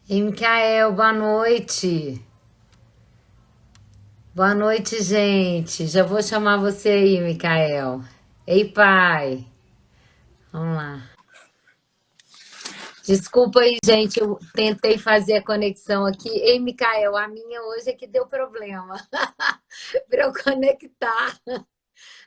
Ei, Micael, boa noite. Boa noite, gente. Já vou chamar você aí, Micael. Ei, pai. Vamos lá. Desculpa aí, gente. Eu tentei fazer a conexão aqui. Ei, Micael, a minha hoje é que deu problema para eu conectar.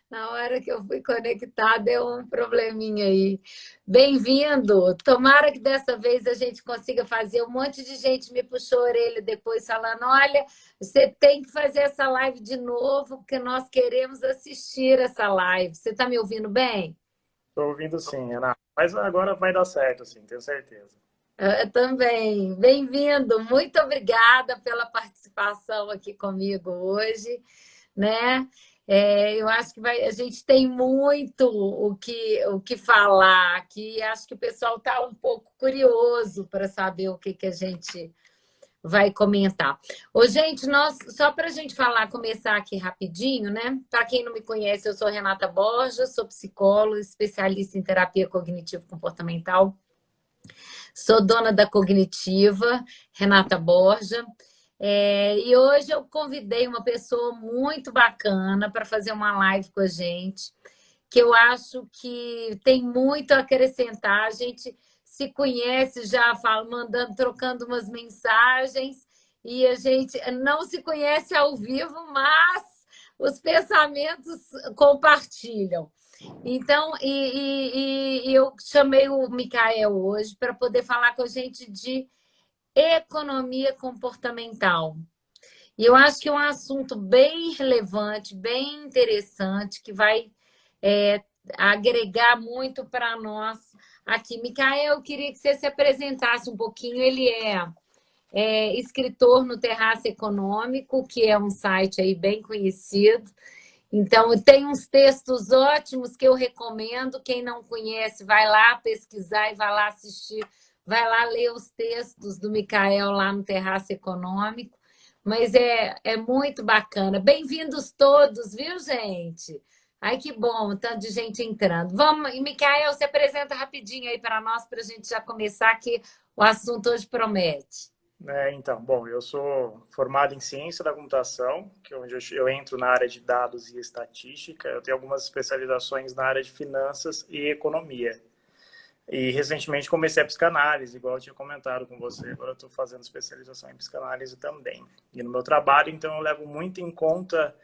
Na hora que eu fui conectar, deu um probleminha aí. Bem-vindo! Tomara que dessa vez a gente consiga fazer. Um monte de gente me puxou a orelha depois, falando: olha, você tem que fazer essa live de novo, porque nós queremos assistir essa live. Você está me ouvindo bem? Estou ouvindo sim, Renato. Mas agora vai dar certo, sim, tenho certeza. Eu também. Bem-vindo. Muito obrigada pela participação aqui comigo hoje, né? Eu acho que a gente tem muito o que falar aqui. Acho que o pessoal está um pouco curioso para saber o que a gente vai comentar. Ô, gente, só para a gente falar, começar aqui rapidinho, né? Para quem não me conhece, eu sou Renata Borges, sou psicóloga, especialista em terapia cognitivo-comportamental. Sou dona da Cognitiva, Renata Borja. E hoje eu convidei uma pessoa muito bacana para fazer uma live com a gente, que eu acho que tem muito a acrescentar. A gente se conhece já, mandando, trocando umas mensagens, e a gente não se conhece ao vivo, mas os pensamentos compartilham. Então, e eu chamei o Micael hoje para poder falar com a gente de economia comportamental. E eu acho que é um assunto bem relevante, bem interessante, que vai é, agregar muito para nós aqui. Micael, eu queria que você se apresentasse um pouquinho. Ele é escritor no Terraço Econômico, que é um site aí bem conhecido. Então, tem uns textos ótimos que eu recomendo. Quem não conhece, vai lá pesquisar e vai lá assistir, vai lá ler os textos do Micael lá no Terraço Econômico. Mas é muito bacana. Bem-vindos todos, viu, gente? Ai, que bom, tanto de gente entrando. Vamos, e Micael, se apresenta rapidinho aí para nós, para a gente já começar, que o assunto hoje promete. Então, bom, eu sou formado em ciência da computação, que é onde eu entro na área de dados e estatística. Eu tenho algumas especializações na área de finanças e economia. E recentemente comecei a psicanálise, igual eu tinha comentado com você. Agora eu estou fazendo especialização em psicanálise também. E no meu trabalho, então, eu levo muito em conta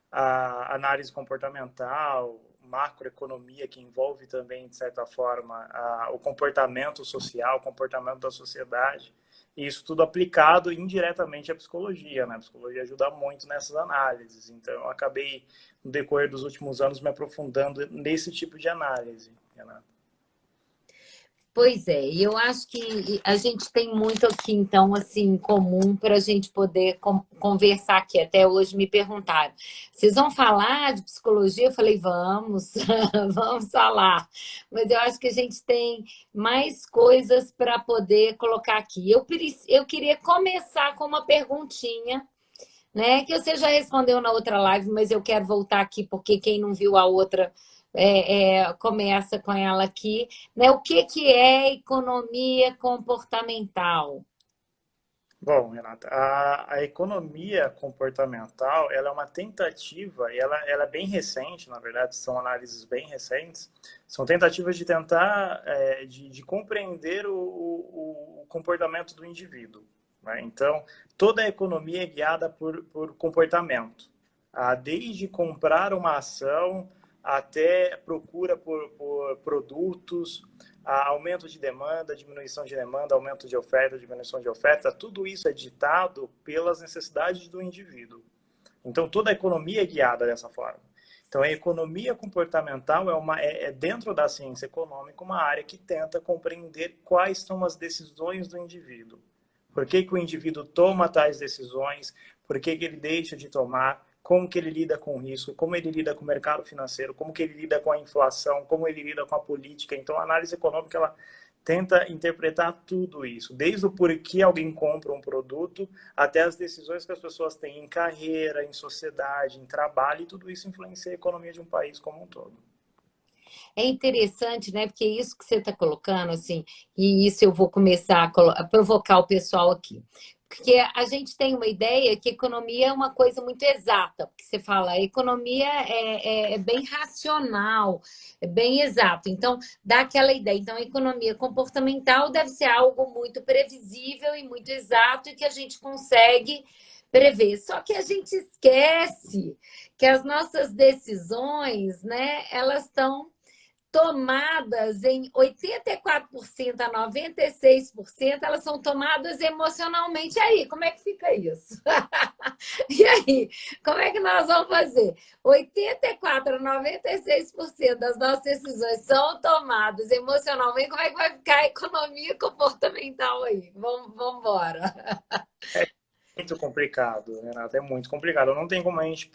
a análise comportamental, macroeconomia, que envolve também, de certa forma, o comportamento social, o comportamento da sociedade. E isso tudo aplicado indiretamente à psicologia, né? A psicologia ajuda muito nessas análises. Então, eu acabei, no decorrer dos últimos anos, me aprofundando nesse tipo de análise, Renato. Pois é, e eu acho que a gente tem muito aqui, então, assim, em comum para a gente poder conversar aqui. Até hoje me perguntaram: vocês vão falar de psicologia? Eu falei: vamos, vamos falar. Mas eu acho que a gente tem mais coisas para poder colocar aqui. Eu queria começar com uma perguntinha, né? Que você já respondeu na outra live, mas eu quero voltar aqui, porque quem não viu a outra começa com ela aqui, né? O que é economia comportamental? Bom, Renata, a economia comportamental, ela é uma tentativa, e ela é bem recente, na verdade, são análises bem recentes, são tentativas de tentar, de compreender o comportamento do indivíduo, né? Então, toda a economia é guiada por comportamento. Desde comprar uma ação até procura por produtos, aumento de demanda, diminuição de demanda, aumento de oferta, diminuição de oferta, tudo isso é ditado pelas necessidades do indivíduo. Então, toda a economia é guiada dessa forma. Então, a economia comportamental é dentro da ciência econômica, uma área que tenta compreender quais são as decisões do indivíduo. Por que o indivíduo toma tais decisões, por que ele deixa de tomar, como que ele lida com o risco, como ele lida com o mercado financeiro, como que ele lida com a inflação, como ele lida com a política. Então, a análise econômica, ela tenta interpretar tudo isso, desde o porquê alguém compra um produto até as decisões que as pessoas têm em carreira, em sociedade, em trabalho, e tudo isso influencia a economia de um país como um todo. É interessante, né? Porque isso que você está colocando, assim, e isso eu vou começar a provocar o pessoal aqui. Porque a gente tem uma ideia que economia é uma coisa muito exata, porque você fala, a economia é bem racional, é bem exato. Então, dá aquela ideia. Então, a economia comportamental deve ser algo muito previsível e muito exato e que a gente consegue prever. Só que a gente esquece que as nossas decisões, né, elas estão tomadas em 84% a 96%, elas são tomadas emocionalmente. E aí, como é que fica isso? E aí, como é que nós vamos fazer? 84 a 96% das nossas decisões são tomadas emocionalmente. Como é que vai ficar a economia comportamental aí? Vamos embora. Muito complicado, Renato, é muito complicado. Não tem como a gente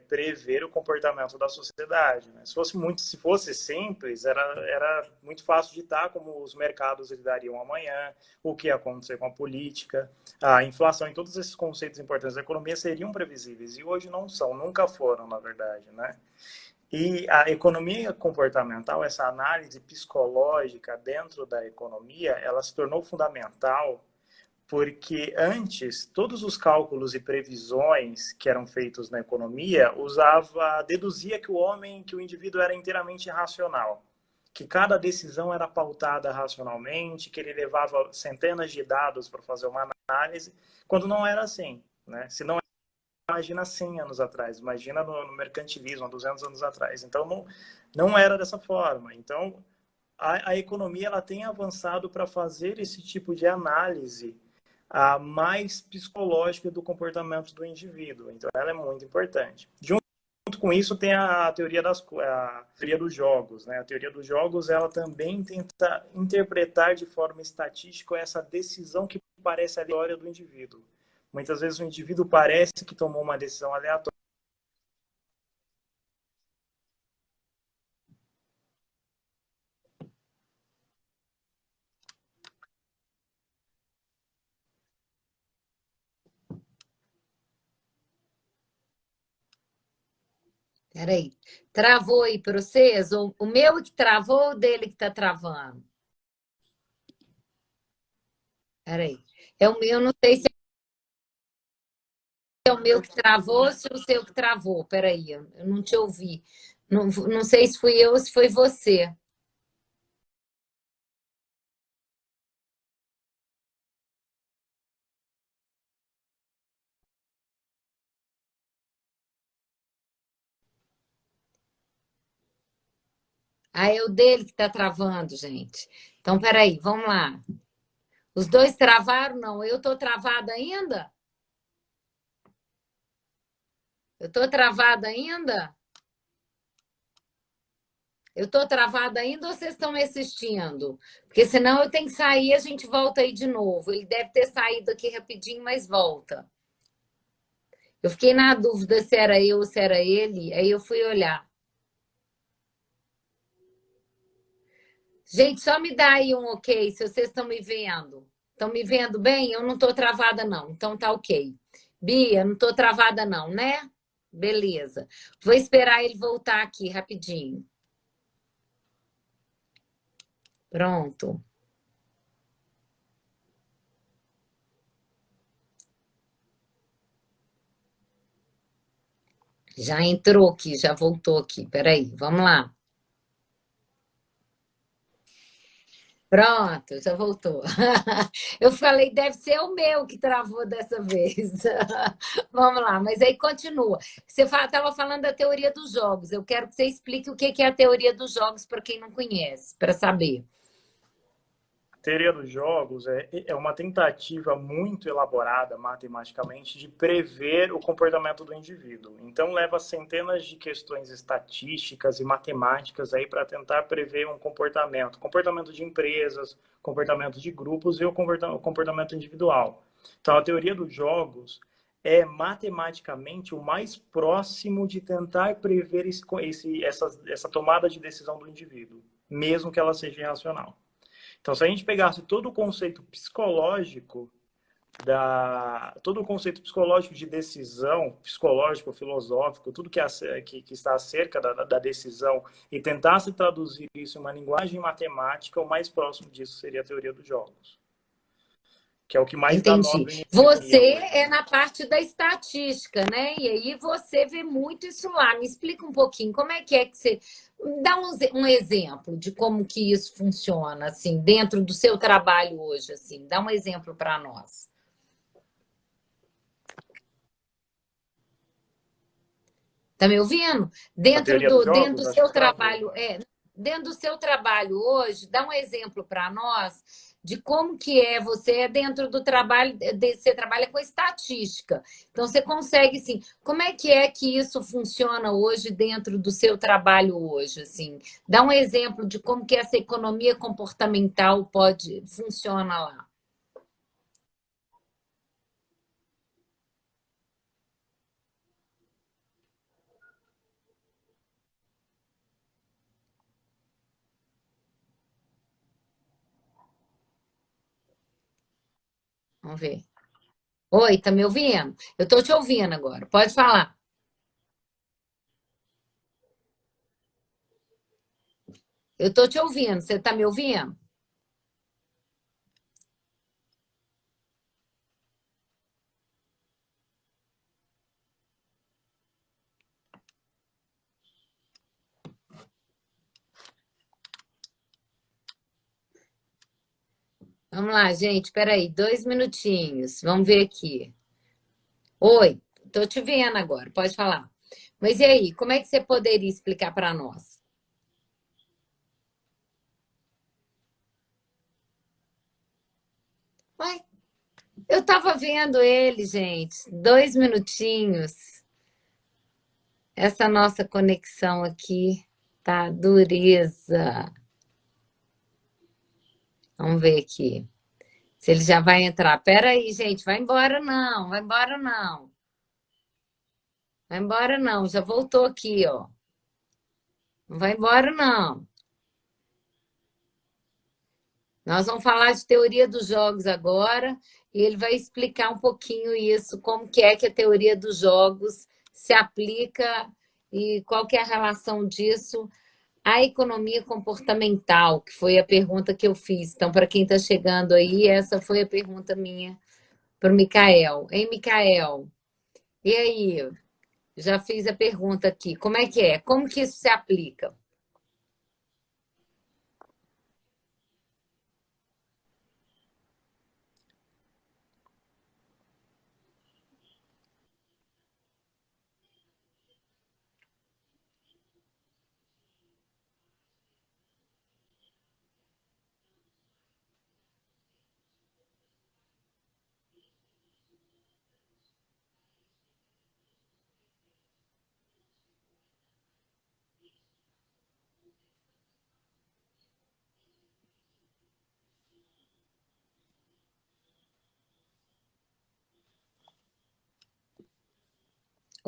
prever o comportamento da sociedade, né? Se fosse simples, era muito fácil de estar como os mercados lidariam amanhã, o que ia acontecer com a política, a inflação e todos esses conceitos importantes da economia seriam previsíveis e hoje não são, nunca foram, na verdade, né? E a economia comportamental, essa análise psicológica dentro da economia, ela se tornou fundamental porque antes todos os cálculos e previsões que eram feitos na economia deduzia que o indivíduo era inteiramente racional, que cada decisão era pautada racionalmente, que ele levava centenas de dados para fazer uma análise, quando não era assim, né? Se não imagina 100 anos atrás, imagina no mercantilismo, 200 anos atrás. Então não era dessa forma. Então a economia ela tem avançado para fazer esse tipo de análise a mais psicológica do comportamento do indivíduo. Então, ela é muito importante. Junto com isso, tem a teoria a teoria dos jogos, né? A teoria dos jogos, ela também tenta interpretar de forma estatística essa decisão que parece aleatória do indivíduo. Muitas vezes o indivíduo parece que tomou uma decisão aleatória. Peraí, travou aí para vocês? O meu que travou ou o dele que está travando? Peraí. É o meu, não sei se é o meu que travou ou se é o seu que travou. Peraí, eu não te ouvi. Não sei se fui eu ou se foi você. Ah, é o dele que está travando, gente. Então, peraí, vamos lá. Os dois travaram? Não, eu estou travada ainda? Eu estou travada ainda? Eu estou travada ainda ou vocês estão me assistindo? Porque senão eu tenho que sair e a gente volta aí de novo. Ele deve ter saído aqui rapidinho, mas volta. Eu fiquei na dúvida se era eu ou se era ele, aí eu fui olhar. Gente, só me dá aí um ok se vocês estão me vendo. Estão me vendo bem? Eu não estou travada, não. Então tá ok. Bia, não estou travada, não, né? Beleza. Vou esperar ele voltar aqui rapidinho. Pronto. Já entrou aqui, já voltou aqui. Peraí, vamos lá. Pronto, já voltou. Eu falei, deve ser o meu que travou dessa vez. Vamos lá, mas aí continua. Você estava falando da teoria dos jogos. Eu quero que você explique o que é a teoria dos jogos para quem não conhece, para saber. A teoria dos jogos é uma tentativa muito elaborada matematicamente de prever o comportamento do indivíduo. Então, leva centenas de questões estatísticas e matemáticas aí para tentar prever um comportamento de empresas, comportamento de grupos e o comportamento individual. Então, a teoria dos jogos é matematicamente o mais próximo de tentar prever essa tomada de decisão do indivíduo, mesmo que ela seja irracional. Então, se a gente pegasse todo o conceito psicológico todo o conceito psicológico de decisão, psicológico, filosófico, tudo que está acerca da decisão, e tentar se traduzir isso em uma linguagem matemática, o mais próximo disso seria a teoria dos jogos, que é o que mais dá Entendi. nome em Você economia hoje. é na parte da estatística, né? E aí você vê muito isso lá. Me explica um pouquinho, como é que você... Dá um exemplo de como que isso funciona, assim, dentro do seu trabalho hoje, assim. Dá um exemplo para nós. Tá me ouvindo? A teoria dos Dentro jogos, do acho seu que travou. trabalho, dentro do seu trabalho hoje, dá um exemplo para nós de como que você é dentro do trabalho, você trabalha com estatística. Então você consegue, assim, como é que isso funciona hoje dentro do seu trabalho hoje, assim? Dá um exemplo de como que essa economia comportamental pode funciona lá. Vamos ver. Oi, tá me ouvindo? Eu tô te ouvindo agora. Pode falar. Eu tô te ouvindo. Você tá me ouvindo? Vamos lá, gente. Espera aí, 2 minutinhos. Vamos ver aqui. Oi, tô te vendo agora. Pode falar. Mas e aí, como é que você poderia explicar para nós? Ué, eu tava vendo ele, gente. 2 minutinhos. Essa nossa conexão aqui tá dureza. Vamos ver aqui. Se ele já vai entrar. Pera aí, gente. Vai embora não. Vai embora não. Vai embora não. Já voltou aqui, ó. Não vai embora não. Nós vamos falar de teoria dos jogos agora e ele vai explicar um pouquinho isso, como que é que a teoria dos jogos se aplica e qual que é a relação disso à economia comportamental, que foi a pergunta que eu fiz. Então, para quem está chegando aí, essa foi a pergunta minha para o Mikael. Hein, Mikael? E aí? Já fiz a pergunta aqui. Como é que é? Como que isso se aplica?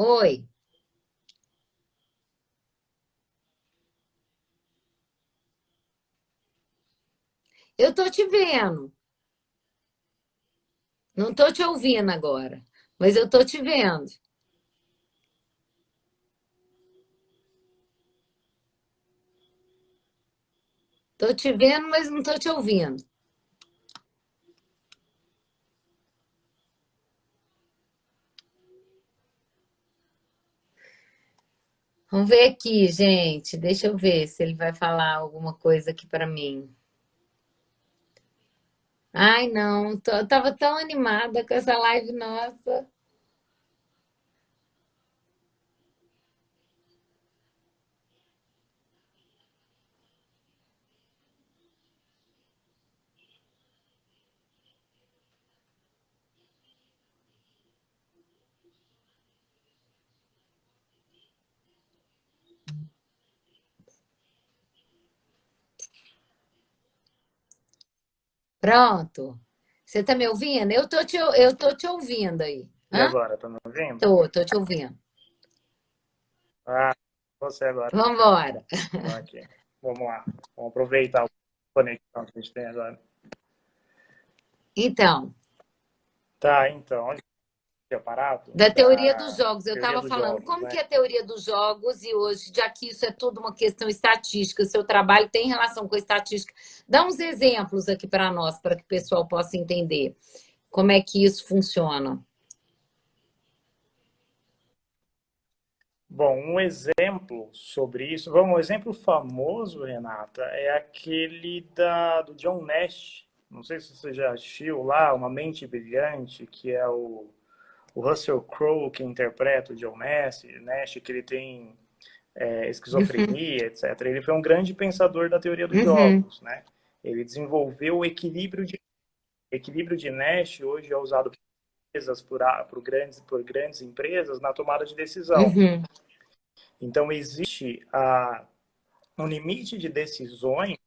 Oi, eu tô te vendo. Não tô te ouvindo agora, mas eu tô te vendo. Tô te vendo, mas não tô te ouvindo. Vamos ver aqui, gente. Deixa eu ver se ele vai falar alguma coisa aqui para mim. Ai, não, eu tava tão animada com essa live nossa. Pronto. Você tá me ouvindo? Eu tô te ouvindo aí. E Hã? agora, tá me ouvindo? Tô te ouvindo. Ah, você agora. Vamos embora. Então, aqui. Vamos lá. Vamos aproveitar a conexão que a gente tem agora. Então, Tá, então, onde tinha parado? Da teoria dos Da jogos, eu teoria estava dos falando, jogos, como que né? é a teoria dos jogos e hoje, já que isso é tudo uma questão estatística, o seu trabalho tem relação com a estatística, dá uns exemplos aqui para nós, para que o pessoal possa entender como é que isso funciona. Bom, um exemplo sobre isso, bom, um exemplo famoso, Renata, é aquele do John Nash. Não sei se você já assistiu lá, Uma Mente Brilhante, que é o Russell Crowe que interpreta o John Nash, que ele tem Uhum, esquizofrenia, etc. Ele foi um grande pensador da teoria dos uhum, jogos, né? Ele desenvolveu o equilíbrio de Nash, hoje é usado por empresas, por grandes empresas na tomada de decisão. uhum. Então, existe um limite de decisões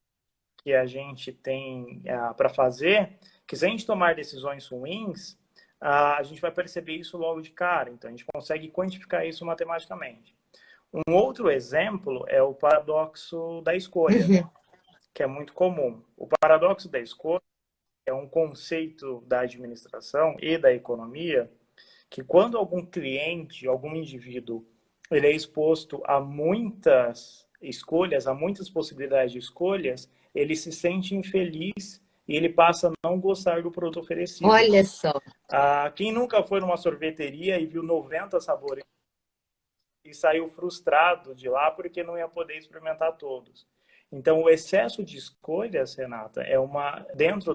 que a gente tem para fazer, que se a gente tomar decisões ruins, a gente vai perceber isso logo de cara. Então, a gente consegue quantificar isso matematicamente. Um outro exemplo é o paradoxo da escolha, Uhum. né? Que é muito comum. O paradoxo da escolha é um conceito da administração e da economia que quando algum cliente, algum indivíduo, ele é exposto a muitas escolhas, a muitas possibilidades de escolhas, ele se sente infeliz e ele passa a não gostar do produto oferecido. Olha só. Quem nunca foi numa sorveteria e viu 90 sabores e saiu frustrado de lá porque não ia poder experimentar todos? Então, o excesso de escolhas, Renata, dentro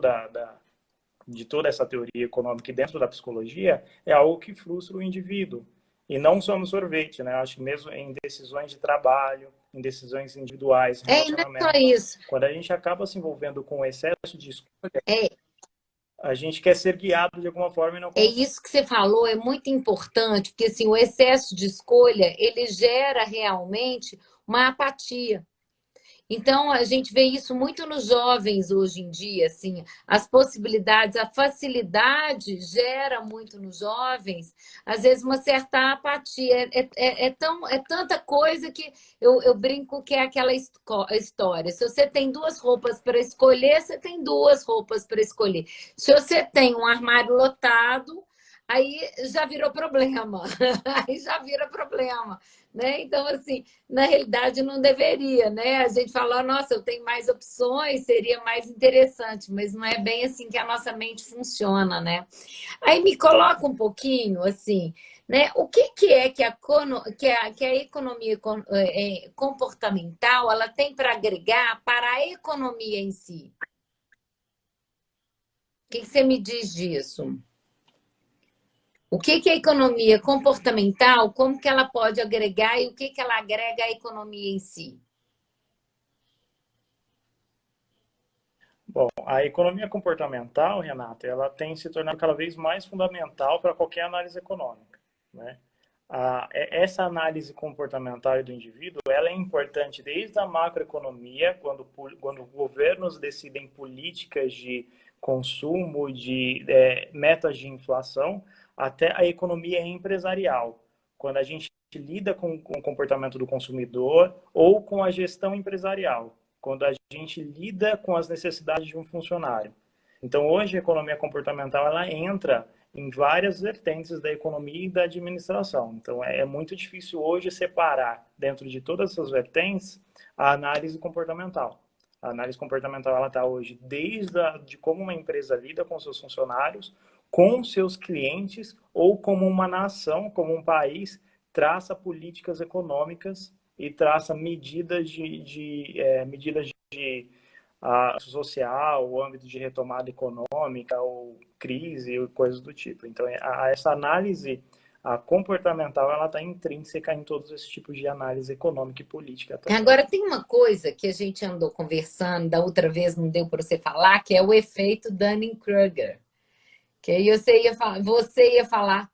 de toda essa teoria econômica e dentro da psicologia, é algo que frustra o indivíduo. E não só no sorvete, né? Eu acho que mesmo em decisões de trabalho, em decisões individuais, É, e não é só relacionamento, isso. quando a gente acaba se envolvendo com excesso de escolha, É, a gente quer ser guiado de alguma forma e não é consegue. isso que você falou, é muito importante, porque assim, o excesso de escolha, ele gera realmente uma apatia. Então, a gente vê isso muito nos jovens hoje em dia, assim, as possibilidades, a facilidade gera muito nos jovens, às vezes, uma certa apatia. É tanta coisa que eu brinco que é aquela história. Se você tem duas roupas para escolher, você tem duas roupas para escolher. Se você tem um armário lotado, aí já virou problema. Aí já vira problema, né? Então, assim, na realidade não deveria, né? A gente fala, nossa, eu tenho mais opções, seria mais interessante, mas não é bem assim que a nossa mente funciona, né? Aí me coloca um pouquinho assim, né? O que, que é que a economia comportamental ela tem para agregar para a economia em si? O que, que você me diz disso? O que, que é economia comportamental? Como que ela pode agregar e o que, que ela agrega à economia em si? Bom, a economia comportamental, Renata, ela tem se tornado cada vez mais fundamental para qualquer análise econômica, né? Essa análise comportamental do indivíduo, ela é importante desde a macroeconomia, quando governos decidem políticas de consumo, de metas de inflação, até a economia empresarial, quando a gente lida com o comportamento do consumidor ou com a gestão empresarial, quando a gente lida com as necessidades de um funcionário. Então, hoje, a economia comportamental ela entra em várias vertentes da economia e da administração. Então, é muito difícil hoje separar, dentro de todas essas vertentes, a análise comportamental. A análise comportamental ela está hoje de como uma empresa lida com seus funcionários, com seus clientes, ou como uma nação, como um país, traça políticas econômicas e traça medidas de social, o âmbito de retomada econômica, ou crise, ou coisas do tipo. Então, essa análise comportamental ela está intrínseca em todos esses tipos de análise econômica e política também. Agora, tem uma coisa que a gente andou conversando, da outra vez não deu para você falar, que é o efeito Dunning-Kruger. Que aí você ia falar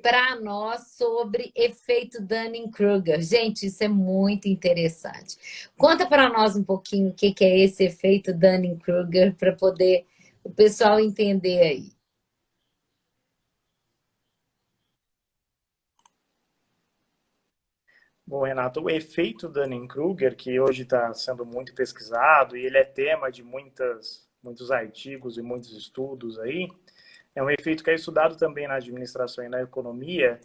para nós sobre efeito Dunning-Kruger. Gente, isso é muito interessante. Conta para nós um pouquinho o que é esse efeito Dunning-Kruger para poder o pessoal entender aí. Bom, Renato, o efeito Dunning-Kruger, que hoje está sendo muito pesquisado, e ele é tema de muitos artigos e muitos estudos aí, É um efeito que é estudado também na administração e na economia,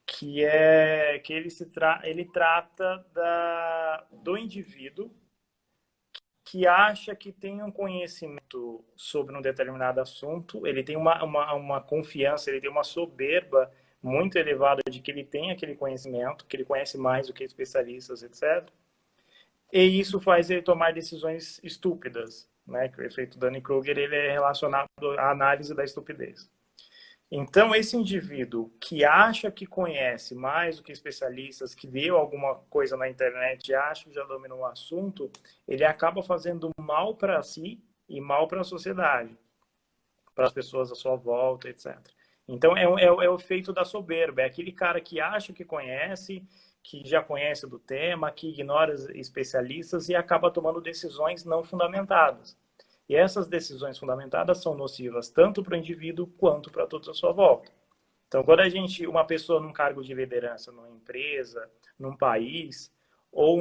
que ele trata do indivíduo que acha que tem um conhecimento sobre um determinado assunto, ele tem uma confiança, ele tem uma soberba muito elevada de que ele tem aquele conhecimento, que ele conhece mais do que especialistas, etc. E isso faz ele tomar decisões estúpidas, né? Que o efeito Dunning-Kruger ele é relacionado à análise da estupidez. Então, esse indivíduo que acha que conhece mais do que especialistas, que leu alguma coisa na internet e acha que já dominou o assunto, ele acaba fazendo mal para si e mal para a sociedade, para as pessoas à sua volta, etc. Então, é o efeito da soberba. É aquele cara que acha que conhece, que já conhece do tema, que ignora os especialistas e acaba tomando decisões não fundamentadas. E essas decisões fundamentadas são nocivas tanto para o indivíduo quanto para todos à sua volta. Então, quando uma pessoa num cargo de liderança, numa empresa, num país, ou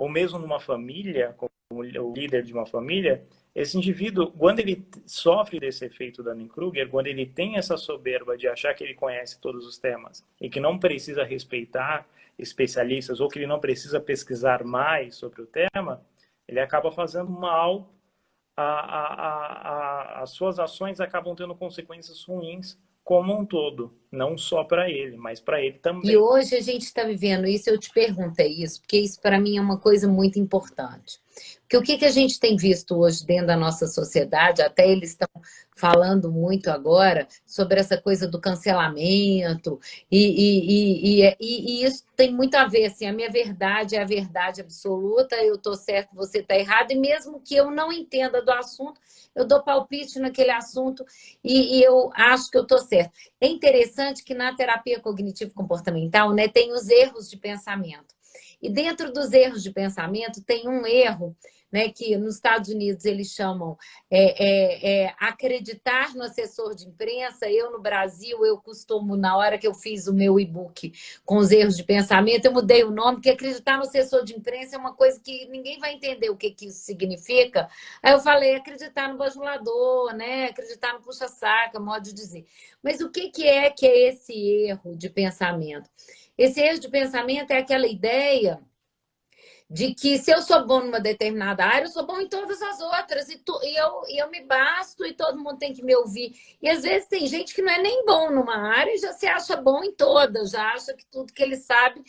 mesmo numa família, como o líder de uma família, esse indivíduo, quando ele sofre desse efeito Dunning-Kruger, quando ele tem essa soberba de achar que ele conhece todos os temas e que não precisa respeitar especialistas ou que ele não precisa pesquisar mais sobre o tema, ele acaba fazendo mal as suas ações acabam tendo consequências ruins como um todo, não só para ele, mas para ele E também. hoje a gente está vivendo isso, eu te perguntei isso, porque isso para mim é uma coisa muito importante. Porque o que, que a gente tem visto hoje dentro da nossa sociedade, até eles estão falando muito agora sobre essa coisa do cancelamento, e isso tem muito a ver, assim, a minha verdade é a verdade absoluta, eu estou certo, você está errado, e mesmo que eu não entenda do assunto, eu dou palpite naquele assunto e eu acho que eu estou certo. É interessante que na terapia cognitivo-comportamental, né, tem os erros de pensamento. E dentro dos erros de pensamento tem um erro, né, que nos Estados Unidos eles chamam acreditar no assessor de imprensa. Eu, no Brasil, eu costumo, na hora que eu fiz o meu e-book com os erros de pensamento, eu mudei o nome, porque acreditar no assessor de imprensa é uma coisa que ninguém vai entender o que isso significa. Aí eu falei, acreditar no bajulador, né? Acreditar no puxa-saca, modo de dizer. Mas o que é esse erro de pensamento? Esse erro de pensamento é aquela ideia de que se eu sou bom numa determinada área, eu sou bom em todas as outras, e eu me basto e todo mundo tem que me ouvir. E às vezes tem gente que não é nem bom numa área e já se acha bom em todas, já acha que tudo que ele sabe.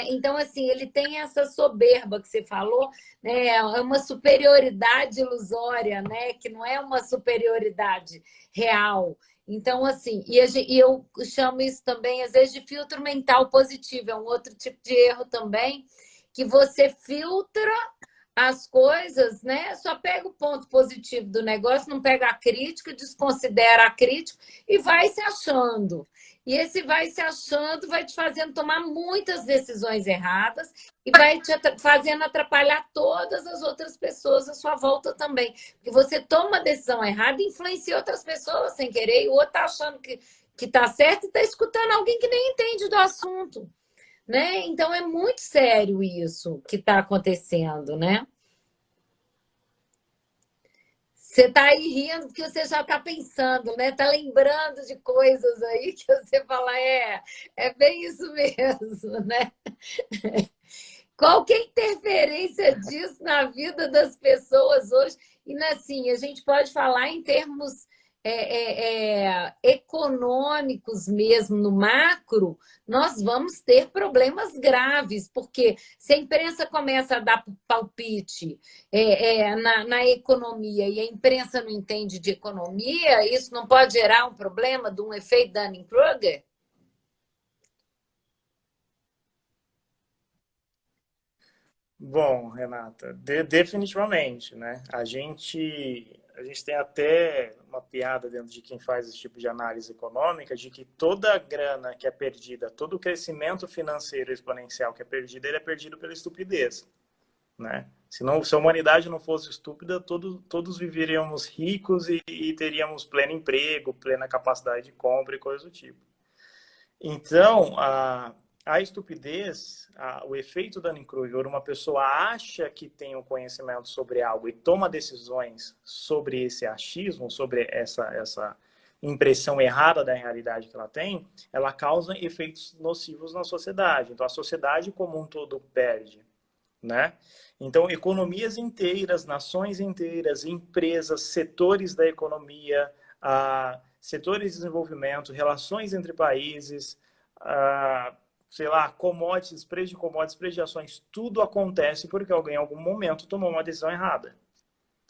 Então, assim, ele tem essa soberba que você falou, né? É uma superioridade ilusória, né? Que não é uma superioridade real. Então, assim, e eu chamo isso também, às vezes, de filtro mental positivo, é um outro tipo de erro também, que você filtra as coisas, né? Só pega o ponto positivo do negócio, não pega a crítica, desconsidera a crítica e vai se achando. E esse vai se achando vai te fazendo tomar muitas decisões erradas e vai te fazendo atrapalhar todas as outras pessoas à sua volta também. Porque você toma a decisão errada e influencia outras pessoas sem querer, e o outro está achando que está certo e está escutando alguém que nem entende do assunto. Né? Então é muito sério isso que está acontecendo, né? Você está aí rindo porque você já está pensando, né? Está lembrando de coisas aí que você fala, é bem isso mesmo, né? Qual que é a interferência disso na vida das pessoas hoje? E assim, a gente pode falar em termos econômicos mesmo, no macro, nós vamos ter problemas graves, porque se a imprensa começa a dar palpite na economia e a imprensa não entende de economia, isso não pode gerar um problema de um efeito Dunning-Kruger? Bom, Renata, definitivamente, né? A gente tem até uma piada dentro de quem faz esse tipo de análise econômica de que toda a grana que é perdida, todo o crescimento financeiro exponencial que é perdido, ele é perdido pela estupidez, né? Se a humanidade não fosse estúpida, todos viveríamos ricos e teríamos pleno emprego, plena capacidade de compra e coisa do tipo. Então, a estupidez, o efeito Dunning-Kruger, uma pessoa acha que tem um conhecimento sobre algo e toma decisões sobre esse achismo, sobre impressão errada da realidade que ela causa efeitos nocivos na sociedade. Então, a sociedade como um todo perde, né? Então, economias inteiras, nações inteiras, empresas, setores da economia, setores de desenvolvimento, relações entre países, sei lá, commodities, preço de ações, tudo acontece porque alguém em algum momento tomou uma decisão errada,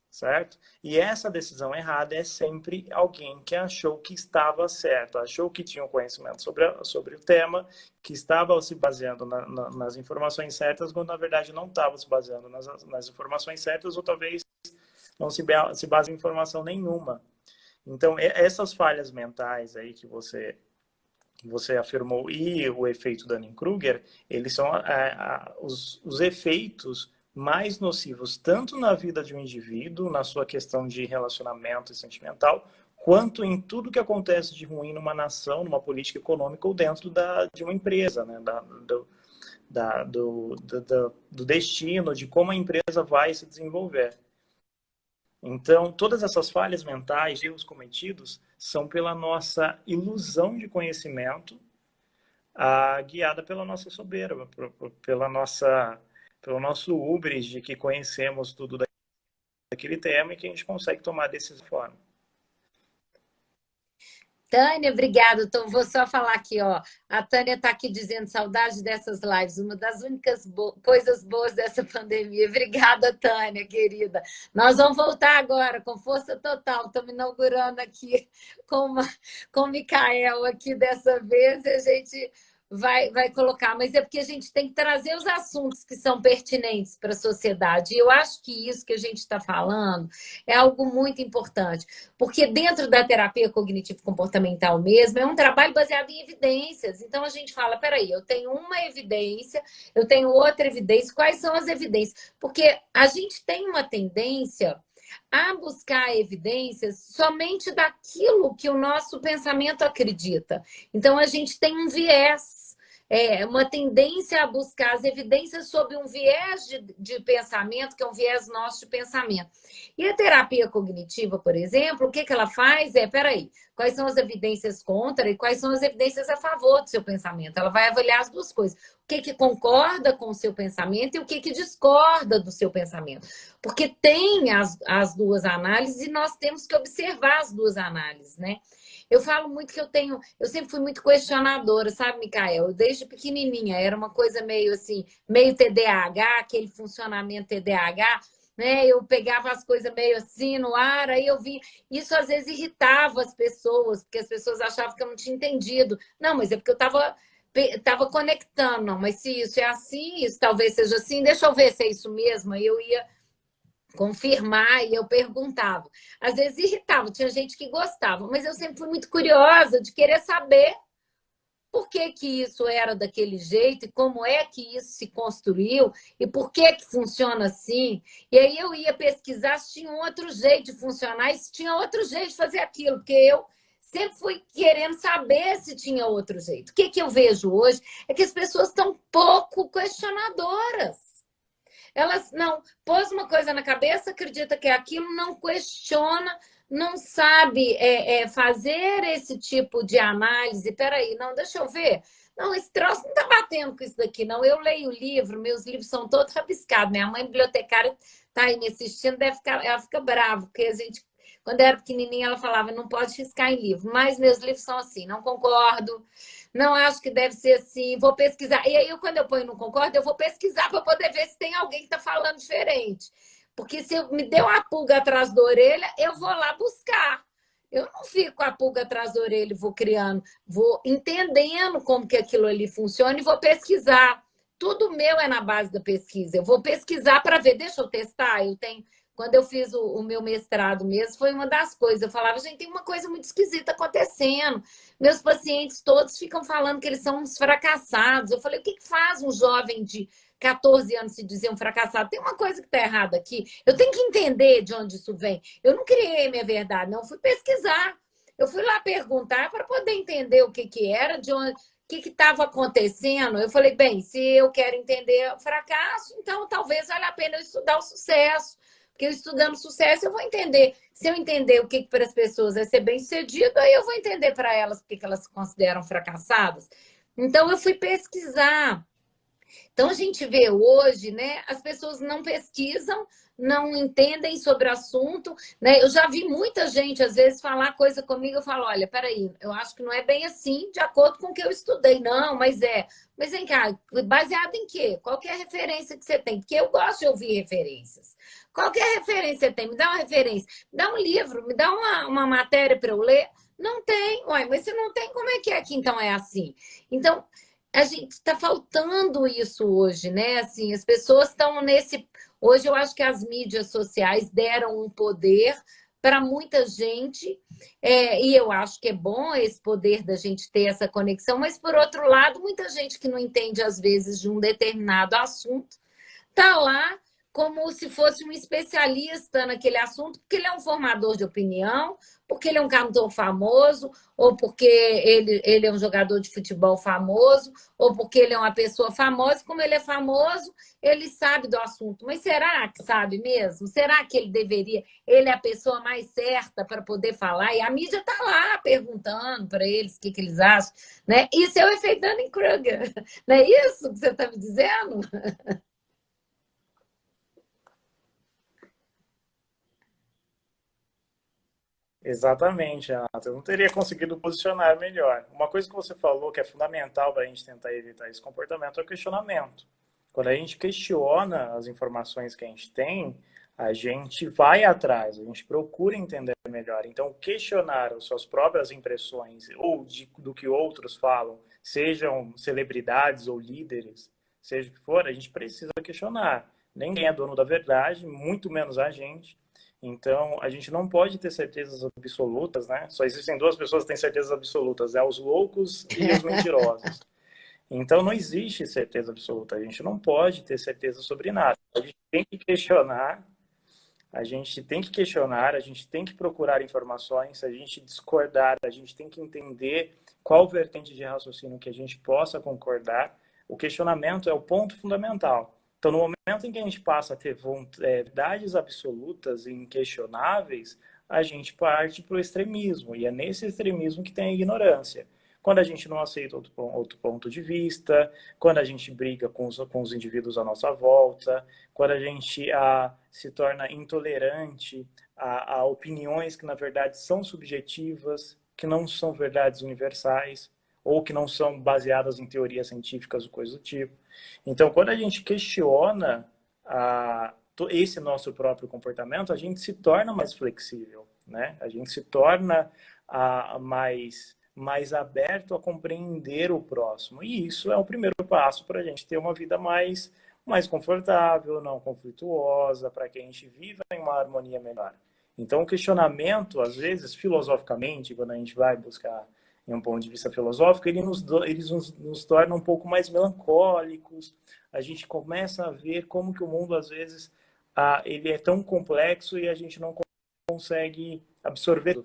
certo? E essa decisão errada é sempre alguém que achou que estava certo, achou que tinha um conhecimento sobre o tema, que estava se baseando nas informações certas, quando na verdade não estava se baseando nas informações certas, ou talvez não se base em informação nenhuma. Então, essas falhas mentais aí que você afirmou e o efeito Dunning-Kruger, eles são os efeitos mais nocivos tanto na vida de um indivíduo, na sua questão de relacionamento e sentimental, quanto em tudo que acontece de ruim numa nação, numa política econômica ou dentro de uma empresa, né? Do destino, de como a empresa vai se desenvolver. Então, todas essas falhas mentais, erros cometidos, são pela nossa ilusão de conhecimento, guiada pela nossa soberba, pelo nosso hubris de que conhecemos tudo daquele tema e que a gente consegue tomar decisão de forma. Tânia, obrigada. Então, vou só falar aqui, ó. A Tânia está aqui dizendo saudade dessas lives, uma das únicas coisas boas dessa pandemia. Obrigada, Tânia, querida. Nós vamos voltar agora com força total. Estamos inaugurando aqui com o Micael aqui dessa vez. A gente vai colocar, mas é porque a gente tem que trazer os assuntos que são pertinentes para a sociedade. E eu acho que isso que a gente está falando é algo muito importante, porque dentro da terapia cognitivo-comportamental mesmo, é um trabalho baseado em evidências. Então, a gente fala, peraí, eu tenho uma evidência, eu tenho outra evidência, quais são as evidências? Porque a gente tem uma tendência a buscar evidências somente daquilo que o nosso pensamento acredita. Então, a gente tem um viés, uma tendência a buscar as evidências sob um viés de pensamento, que é um viés nosso de pensamento. E a terapia cognitiva, por exemplo, o que ela faz peraí, quais são as evidências contra e quais são as evidências a favor do seu pensamento? Ela vai avaliar as duas coisas. O que concorda com o seu pensamento e o que discorda do seu pensamento. Porque tem as duas análises e nós temos que observar as duas análises, né? Eu falo muito que eu sempre fui muito questionadora, sabe, Micael? Desde pequenininha, era uma coisa meio assim, meio TDAH, aquele funcionamento TDAH, né? Eu pegava as coisas meio assim no ar, aí eu vi. Isso às vezes irritava as pessoas, porque as pessoas achavam que eu não tinha entendido. Não, mas é porque eu estava conectando, não, mas se isso é assim, isso talvez seja assim, deixa eu ver se é isso mesmo. Aí eu ia confirmar e eu perguntava. Às vezes irritava, tinha gente que gostava, mas eu sempre fui muito curiosa de querer saber por que isso era daquele jeito e como é que isso se construiu e por que funciona assim. E aí eu ia pesquisar se tinha um outro jeito de funcionar e se tinha outro jeito de fazer aquilo, porque eu sempre fui querendo saber se tinha outro jeito. O que eu vejo hoje é que as pessoas estão pouco questionadoras. Elas não pôs uma coisa na cabeça, acredita que é aquilo, não questiona, não sabe fazer esse tipo de análise. Peraí, não, deixa eu ver. Não, esse troço não está batendo com isso daqui, não. Eu leio o livro, meus livros são todos rabiscados. Minha mãe, bibliotecária, está aí me assistindo, ela fica brava, porque a gente, quando eu era pequenininha, ela falava, não pode riscar em livro. Mas meus livros são assim, não concordo. Não acho que deve ser assim, vou pesquisar. E aí, quando eu ponho não concordo, eu vou pesquisar para poder ver se tem alguém que está falando diferente. Porque se me deu uma pulga atrás da orelha, eu vou lá buscar. Eu não fico com a pulga atrás da orelha e vou criando, vou entendendo como que aquilo ali funciona e vou pesquisar. Tudo meu é na base da pesquisa. Eu vou pesquisar para ver, deixa eu testar. Quando eu fiz o meu mestrado mesmo, foi uma das coisas. Eu falava, gente, tem uma coisa muito esquisita acontecendo. Meus pacientes todos ficam falando que eles são uns fracassados. Eu falei, o que faz um jovem de 14 anos se dizer um fracassado? Tem uma coisa que está errada aqui. Eu tenho que entender de onde isso vem. Eu não criei minha verdade, não. Eu fui pesquisar. Eu fui lá perguntar para poder entender o que era, de onde, o que estava acontecendo. Eu falei, bem, se eu quero entender o fracasso, então talvez valha a pena eu estudar o sucesso. Porque eu estudando sucesso, eu vou entender. Se eu entender o que para as pessoas é ser bem-sucedido, aí eu vou entender para elas porque que elas se consideram fracassadas. Então, eu fui pesquisar. Então, a gente vê hoje, né, as pessoas não pesquisam, não entendem sobre o assunto, né? Eu já vi muita gente, às vezes, falar coisa comigo, eu falo, olha, peraí, eu acho que não é bem assim, de acordo com o que eu estudei. Não, mas é. Mas vem cá, baseado em quê? Qual que é a referência que você tem? Porque eu gosto de ouvir referências. Qual que é a referência que você tem? Me dá uma referência. Me dá um livro, me dá uma matéria para eu ler. Não tem. Ué, mas se não tem, como é que então é assim? Então, a gente está faltando isso hoje, né? Assim, as pessoas estão nesse. Hoje eu acho que as mídias sociais deram um poder para muita gente, e eu acho que é bom esse poder da gente ter essa conexão, mas por outro lado, muita gente que não entende às vezes de um determinado assunto está lá como se fosse um especialista naquele assunto, porque ele é um formador de opinião, porque ele é um cantor famoso, ou porque ele é um jogador de futebol famoso, ou porque ele é uma pessoa famosa. Como ele é famoso, ele sabe do assunto. Mas será que sabe mesmo? Será que ele deveria? Ele é a pessoa mais certa para poder falar? E a mídia está lá perguntando para eles o que eles acham. Né? Isso é o efeito Dunning-Kruger. Não é isso que você está me dizendo? Exatamente, Renata. Eu não teria conseguido posicionar melhor. Uma coisa que você falou que é fundamental para a gente tentar evitar esse comportamento é o questionamento. Quando a gente questiona as informações que a gente tem, a gente vai atrás, a gente procura entender melhor. Então, questionar as suas próprias impressões ou do que outros falam, sejam celebridades ou líderes, seja o que for, a gente precisa questionar. Ninguém é dono da verdade, muito menos a gente. Então, a gente não pode ter certezas absolutas, né? Só existem duas pessoas que têm certezas absolutas, é os loucos e os mentirosos. Então, não existe certeza absoluta. A gente não pode ter certeza sobre nada. A gente tem que questionar, a gente tem que questionar, a gente tem que procurar informações, se a gente discordar, a gente tem que entender qual vertente de raciocínio que a gente possa concordar. O questionamento é o ponto fundamental. Então, no momento em que a gente passa a ter verdades absolutas e inquestionáveis, a gente parte para o extremismo, e é nesse extremismo que tem a ignorância. Quando a gente não aceita outro ponto de vista, quando a gente briga com os indivíduos à nossa volta, quando a gente se torna intolerante a opiniões que, na verdade, são subjetivas, que não são verdades universais, ou que não são baseadas em teorias científicas ou coisa do tipo. Então, quando a gente questiona esse nosso próprio comportamento, a gente se torna mais flexível, né? A gente se torna mais aberto a compreender o próximo. E isso é o primeiro passo para a gente ter uma vida mais confortável, não conflituosa, para que a gente viva em uma harmonia melhor. Então, o questionamento, às vezes, filosoficamente, quando a gente vai buscar em um ponto de vista filosófico, ele nos torna um pouco mais melancólicos. A gente começa a ver como que o mundo, às vezes, ele é tão complexo e a gente não consegue absorver,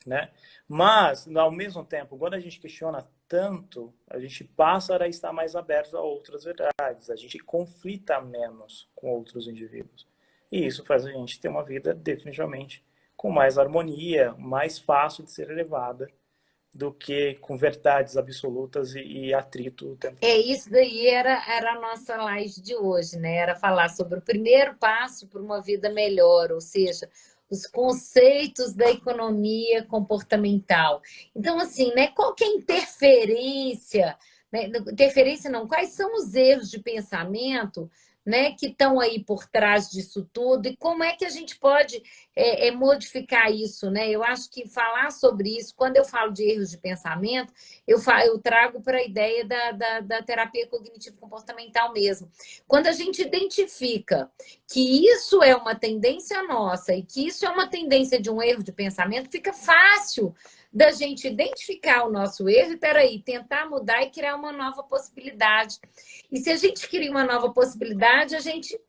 né? Mas, ao mesmo tempo, quando a gente questiona tanto, a gente passa a estar mais aberto a outras verdades, a gente conflita menos com outros indivíduos. E isso faz a gente ter uma vida definitivamente com mais harmonia, mais fácil de ser levada do que com verdades absolutas e atrito o tempo todo. Isso daí era a nossa live de hoje, né? Era falar sobre o primeiro passo para uma vida melhor, ou seja, os conceitos da economia comportamental. Então, assim, né? Qual que é a interferência? Né? Interferência não, quais são os erros de pensamento, né, que estão aí por trás disso tudo e como é que a gente pode modificar isso, né? Eu acho que falar sobre isso, quando eu falo de erros de pensamento, eu trago para a ideia da terapia cognitivo-comportamental mesmo. Quando a gente identifica que isso é uma tendência nossa e que isso é uma tendência de um erro de pensamento, fica fácil da gente identificar o nosso erro e, peraí, tentar mudar e criar uma nova possibilidade. E se a gente cria uma nova possibilidade, a gente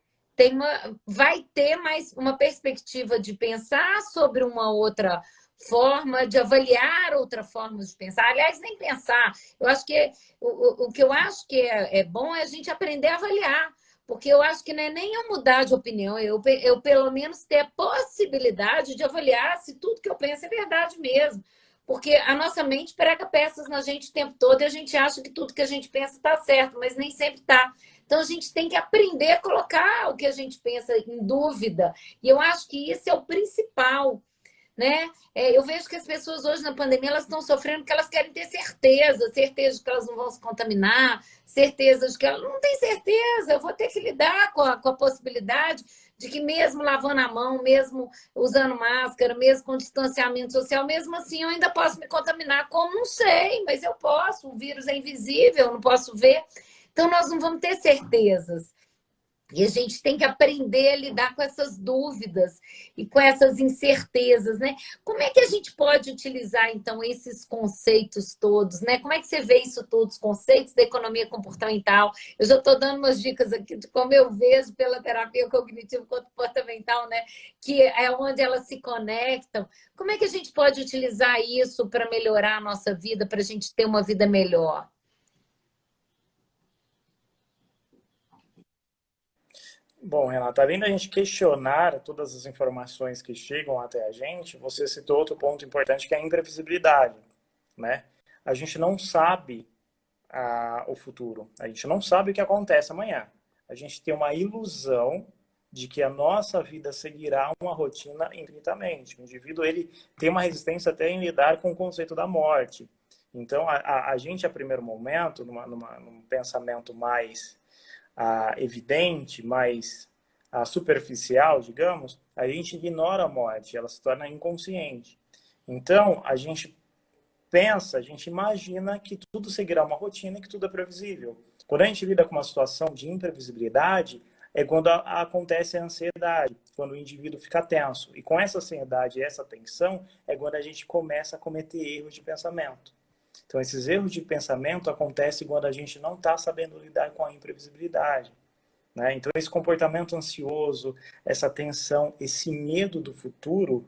vai ter mais uma perspectiva de pensar sobre uma outra forma, de avaliar outra forma de pensar. Aliás, nem pensar. Eu acho que o que eu acho que é bom é a gente aprender a avaliar. Porque eu acho que não é nem eu mudar de opinião, eu pelo menos ter a possibilidade de avaliar se tudo que eu penso é verdade mesmo. Porque a nossa mente prega peças na gente o tempo todo e a gente acha que tudo que a gente pensa está certo, mas nem sempre está. Então a gente tem que aprender a colocar o que a gente pensa em dúvida. E eu acho que isso é o principal, né? Eu vejo que as pessoas hoje na pandemia elas estão sofrendo porque elas querem ter certeza, certeza de que elas não vão se contaminar, certeza de que elas não têm certeza. Eu vou ter que lidar com a possibilidade de que mesmo lavando a mão, mesmo usando máscara, mesmo com distanciamento social, mesmo assim eu ainda posso me contaminar. Como? Não sei, mas eu posso. O vírus é invisível, eu não posso ver. Então nós não vamos ter certezas. E a gente tem que aprender a lidar com essas dúvidas e com essas incertezas, né? Como é que a gente pode utilizar, então, esses conceitos todos, né? Como é que você vê isso tudo, os conceitos da economia comportamental? Eu já estou dando umas dicas aqui de como eu vejo pela terapia cognitivo-comportamental, né? Que é onde elas se conectam. Como é que a gente pode utilizar isso para melhorar a nossa vida, para a gente ter uma vida melhor? Bom, Renata, além da gente questionar todas as informações que chegam até a gente, você citou outro ponto importante que é a imprevisibilidade, né? A gente não sabe o futuro, a gente não sabe o que acontece amanhã. A gente tem uma ilusão de que a nossa vida seguirá uma rotina infinitamente. O indivíduo ele tem uma resistência até em lidar com o conceito da morte. Então, a gente, a primeiro momento, num pensamento mais evidente, mais superficial, digamos, a gente ignora a morte, ela se torna inconsciente. Então, a gente pensa, a gente imagina que tudo seguirá uma rotina e que tudo é previsível. Quando a gente lida com uma situação de imprevisibilidade, é quando acontece a ansiedade, quando o indivíduo fica tenso. E com essa ansiedade e essa tensão é quando a gente começa a cometer erros de pensamento. Então, esses erros de pensamento acontecem quando a gente não está sabendo lidar com a imprevisibilidade, né? Então, esse comportamento ansioso, essa tensão, esse medo do futuro,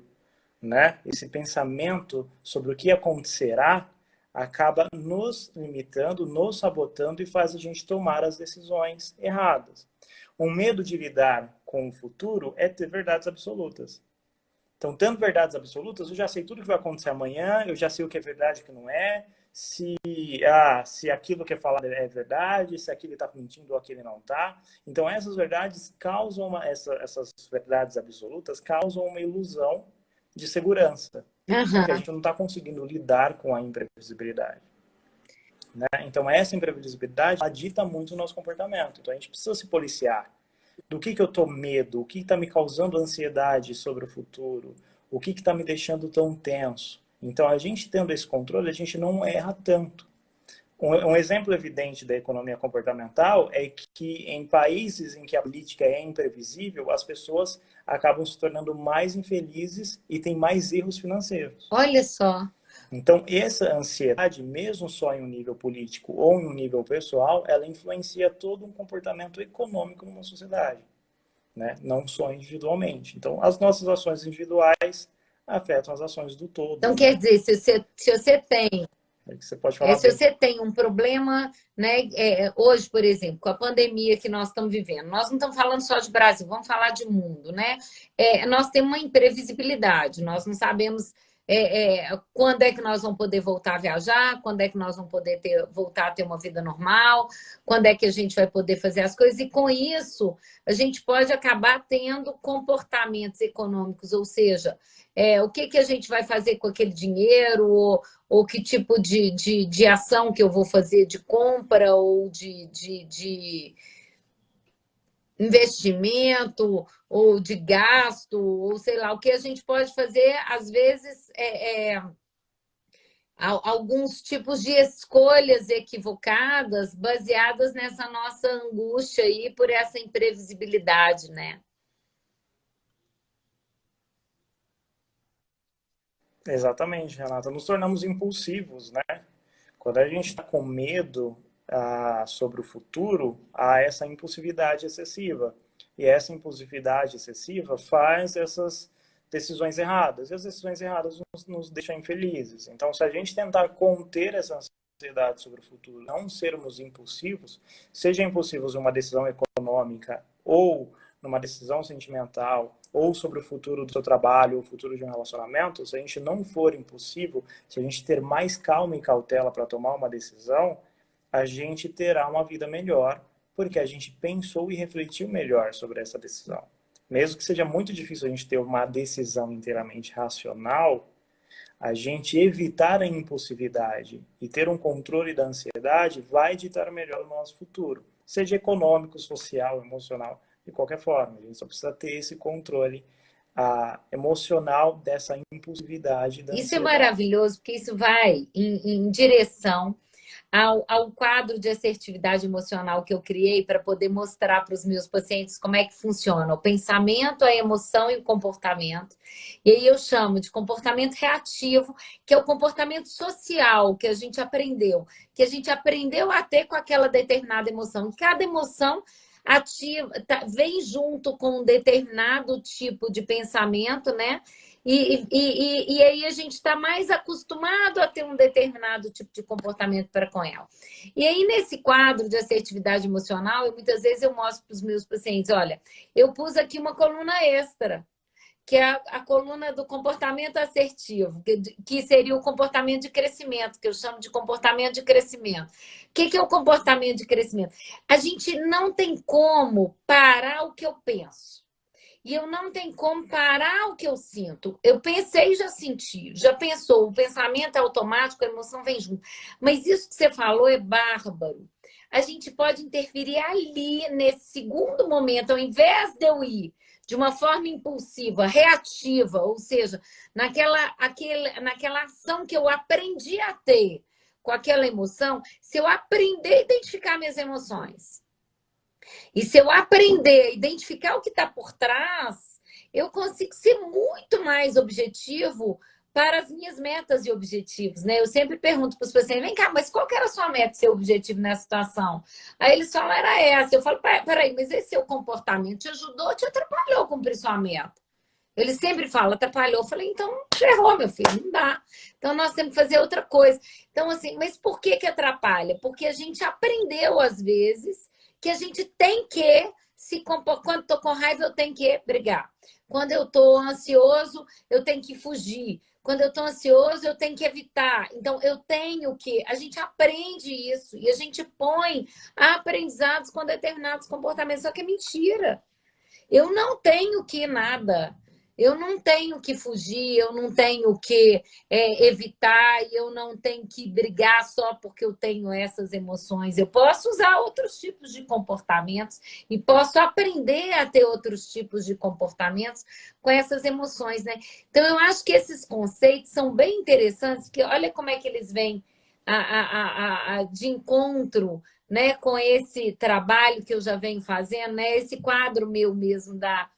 né? Esse pensamento sobre o que acontecerá, acaba nos limitando, nos sabotando e faz a gente tomar as decisões erradas. O medo de lidar com o futuro é ter verdades absolutas. Então, tendo verdades absolutas, eu já sei tudo que vai acontecer amanhã, eu já sei o que é verdade e o que não é, se, se aquilo que é falado é verdade, se aquilo está mentindo ou aquele não está. Então, essas verdades causam essas verdades absolutas causam uma ilusão de segurança, porque a Aham. gente não está conseguindo lidar com a imprevisibilidade, né? Então, essa imprevisibilidade dita muito o nosso comportamento. Então, a gente precisa se policiar. Do que eu estou medo? O que está me causando ansiedade sobre o futuro? O que está me deixando tão tenso? Então, a gente tendo esse controle, a gente não erra tanto. Um exemplo evidente da economia comportamental é que em países em que a política é imprevisível, as pessoas acabam se tornando mais infelizes e têm mais erros financeiros. Olha só. Então, essa ansiedade, mesmo só em um nível político ou em um nível pessoal, ela influencia todo um comportamento econômico numa sociedade, né? Não só individualmente. Então, as nossas ações individuais afetam as ações do todo, Então, né? quer dizer, se você tem É que você pode falar se bem. você tem um problema, né, hoje, por exemplo, com a pandemia que nós estamos vivendo, nós não estamos falando só de Brasil, vamos falar de mundo, né? Nós temos uma imprevisibilidade, nós não sabemos quando é que nós vamos poder voltar a viajar, quando é que nós vamos poder voltar a ter uma vida normal, quando é que a gente vai poder fazer as coisas, e com isso a gente pode acabar tendo comportamentos econômicos, ou seja, o que, que a gente vai fazer com aquele dinheiro, ou que tipo de ação que eu vou fazer de compra ou de investimento ou de gasto, ou sei lá, o que a gente pode fazer, às vezes, alguns tipos de escolhas equivocadas baseadas nessa nossa angústia aí por essa imprevisibilidade, né? Exatamente, Renata. Nos tornamos impulsivos, né? Quando a gente está com medo sobre o futuro, há essa impulsividade excessiva. E essa impulsividade excessiva faz essas decisões erradas. E as decisões erradas nos deixam infelizes. Então, se a gente tentar conter essa ansiedade sobre o futuro, não sermos impulsivos, seja impulsivos em uma decisão econômica, econômica ou numa decisão sentimental ou sobre o futuro do seu trabalho, ou o futuro de um relacionamento, se a gente não for impulsivo, se a gente ter mais calma e cautela para tomar uma decisão, a gente terá uma vida melhor, porque a gente pensou e refletiu melhor sobre essa decisão. Mesmo que seja muito difícil a gente ter uma decisão inteiramente racional, a gente evitar a impulsividade e ter um controle da ansiedade vai ditar melhor o nosso futuro, seja econômico, social, emocional, de qualquer forma. A gente só precisa ter esse controle emocional dessa impulsividade da Isso é ansiedade. maravilhoso, porque isso vai em direção ao quadro de assertividade emocional que eu criei para poder mostrar para os meus pacientes como é que funciona o pensamento, a emoção e o comportamento. E aí eu chamo de comportamento reativo, que é o comportamento social que a gente aprendeu a ter com aquela determinada emoção. Cada emoção ativa, vem junto com um determinado tipo de pensamento, né? E aí a gente está mais acostumado a ter um determinado tipo de comportamento para com ela. E aí, nesse quadro de assertividade emocional, muitas vezes eu mostro para os meus pacientes, olha, eu pus aqui uma coluna extra, que é a coluna do comportamento assertivo, que seria o comportamento de crescimento, que eu chamo de comportamento de crescimento. O que é o comportamento de crescimento? A gente não tem como parar o que eu penso. E eu não tenho como parar o que eu sinto. Eu pensei e já senti. Já pensou. O pensamento é automático, a emoção vem junto. Mas isso que você falou é bárbaro. A gente pode interferir ali, nesse segundo momento, ao invés de eu ir de uma forma impulsiva, reativa, ou seja, naquela ação que eu aprendi a ter com aquela emoção, se eu aprender a identificar minhas emoções, e se eu aprender a identificar o que está por trás, eu consigo ser muito mais objetivo para as minhas metas e objetivos, né? Eu sempre pergunto para os pacientes, vem cá, mas qual que era a sua meta e seu objetivo nessa situação? Aí eles falam, era essa. Eu falo, peraí, mas esse seu comportamento te ajudou ou te atrapalhou a cumprir sua meta? Ele sempre fala, atrapalhou. Eu falei, então ferrou, meu filho, não dá. Então nós temos que fazer outra coisa. Então, assim, mas por que atrapalha? Porque a gente aprendeu, às vezes, que a gente tem que se comportar. Quando estou com raiva, eu tenho que brigar. Quando eu estou ansioso, eu tenho que fugir. Quando eu estou ansioso, eu tenho que evitar. Então, eu tenho que. A gente aprende isso e a gente põe aprendizados com determinados comportamentos. Só que é mentira. Eu não tenho que nada. Eu não tenho que fugir, eu não tenho que evitar, e eu não tenho que brigar só porque eu tenho essas emoções. Eu posso usar outros tipos de comportamentos e posso aprender a ter outros tipos de comportamentos com essas emoções, né? Então, eu acho que esses conceitos são bem interessantes, que olha como é que eles vêm de encontro, né, com esse trabalho que eu já venho fazendo, né? Esse quadro meu mesmo da